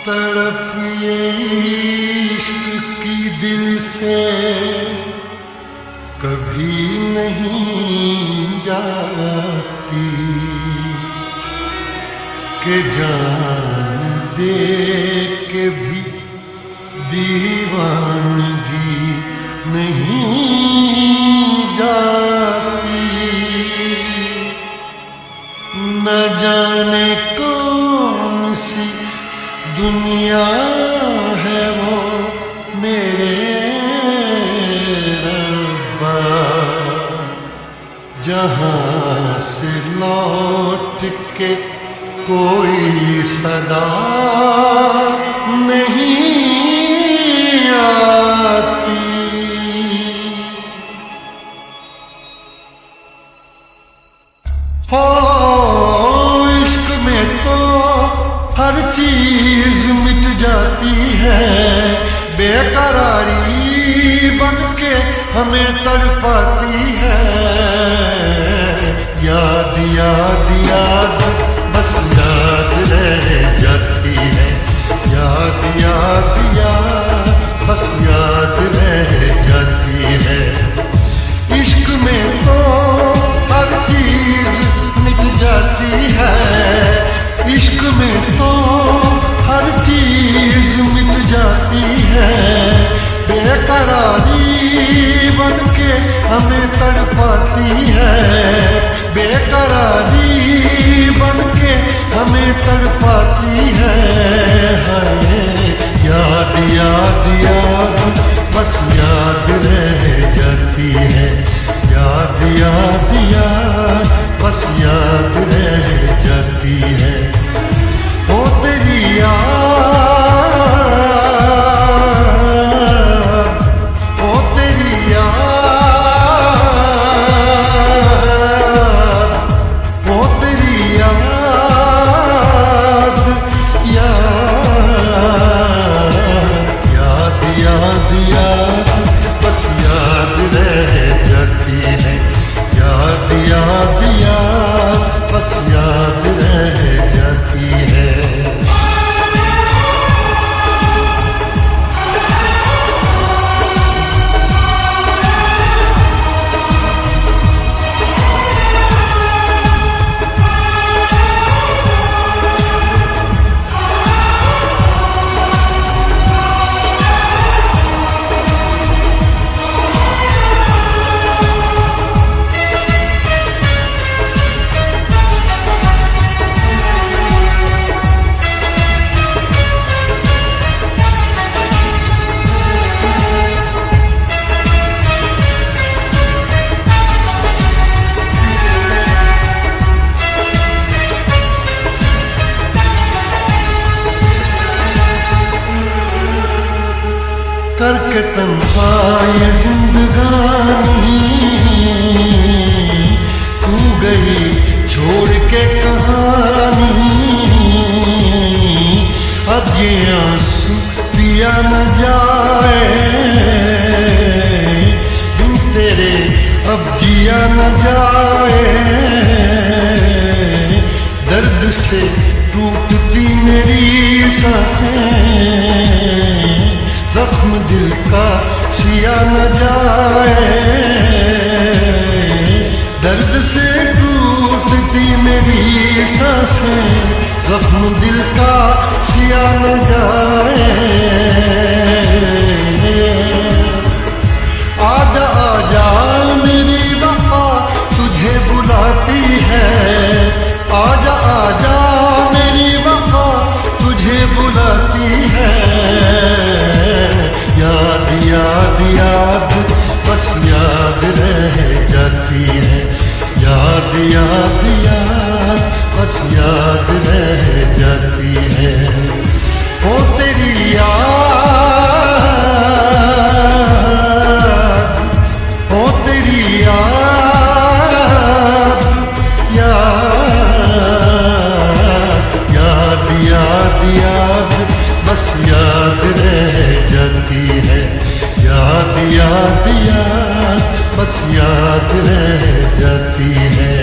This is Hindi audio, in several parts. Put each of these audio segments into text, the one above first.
तड़प ये इश्क की दिल से कभी नहीं जाती कि जान दे के भी दीवानगी नहीं जाती। न जाने कौन सी दुनिया है वो मेरे रब्बा, जहाँ से लौट के कोई सदा नहीं आती। हो इश्क में तो हर चीज मिट जाती है, बेकरारी बनके हमें तड़पाती है। याद याद याद बस याद रह जाती है, याद याद याद बस याद रह जाती है। इश्क में तो हर चीज मिट जाती है, इश्क में तो हर चीज मिट जाती है। बेकरारी बनके हमें तड़पाती है, बेकरारी बनके हमें तड़पाती है। याद याद याद बस याद रह जाती है, याद याद याद बस याद रह जाती है। ओ तेरी याद, ओ तेरी याद, ओ तेरी याद, याद याद याद बस याद रह जाती है, याद याद याद बस याद रह जाती है। करके तन्हा ये जिंदगानी तू गई छोड़ के कहानी। अब ये आंसू पिया न जाए बिन तेरे, अब जिया न जाए। दर्द से टूटती मेरी सांसें, जख्म दिल का सिया न जाए। दर्द से टूटती मेरी सांसें, जख्म दिल का सिया न जाए। आजा आजा मेरी वफा तुझे बुलाती है, आजा आजा मेरी वफा तुझे बुलाती है। याद याद याद बस याद रह जाती है, याद याद याद बस याद रह जाती है। ओ तेरी याद, ओ तेरी याद, याद याद याद याद बस याद रह जाती है, याद याद याद बस याद रह जाती है।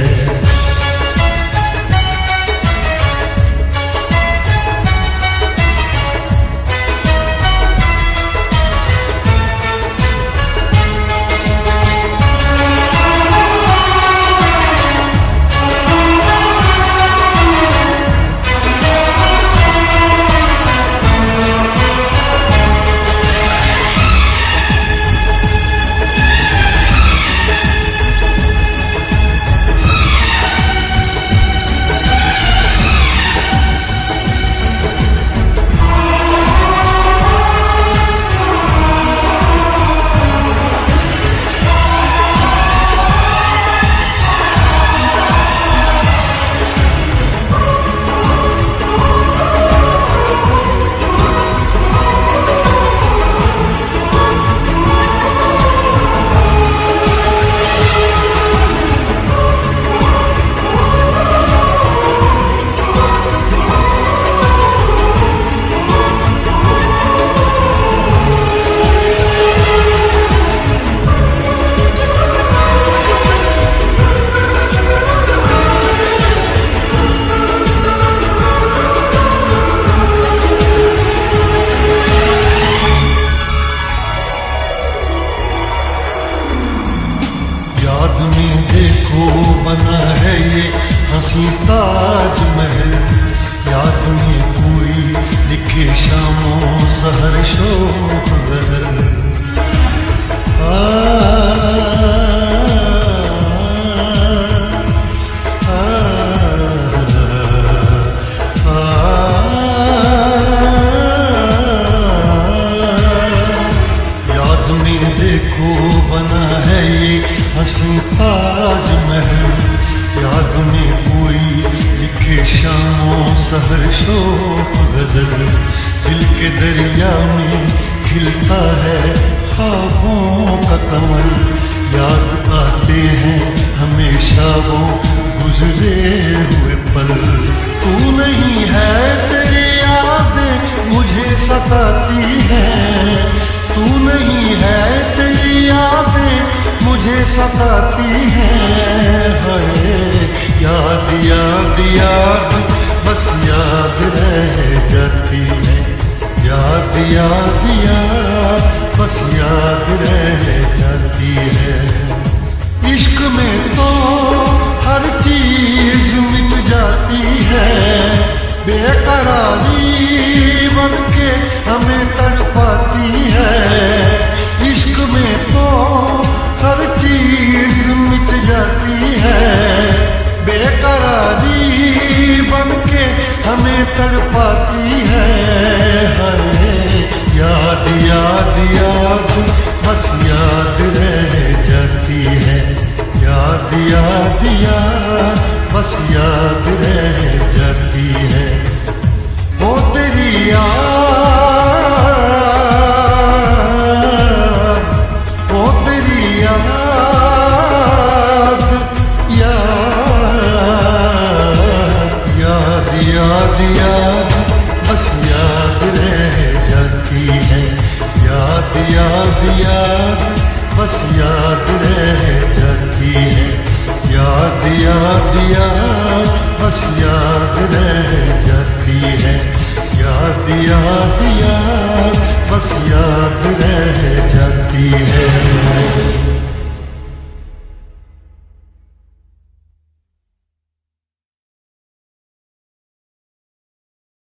सरशोफ गजल दिल के दरिया में खिलता है ख्वाबों का कमल। याद आते हैं हमेशा वो गुजरे हुए पल। तू नहीं है तेरी यादें मुझे सताती हैं, तू नहीं है तेरी यादें मुझे सताती हैं। हाय याद याद याद बस याद रह जाती है, याद याद याद बस याद रह जाती है। इश्क में तो हर चीज मिट जाती है, बेकरारी बनके हमें तड़पाती है। इश्क में तो हर चीज मिट जाती है, बेकरारी बनके हमें तड़पाती है। याद याद याद बस याद रह जाती है, याद याद याद बस याद रह जाती है। वो तेरी याद, वो तेरी याद, याद याद याद बस याद रह जाती है, याद याद याद बस याद रह जाती है, याद याद याद बस याद रह जाती है।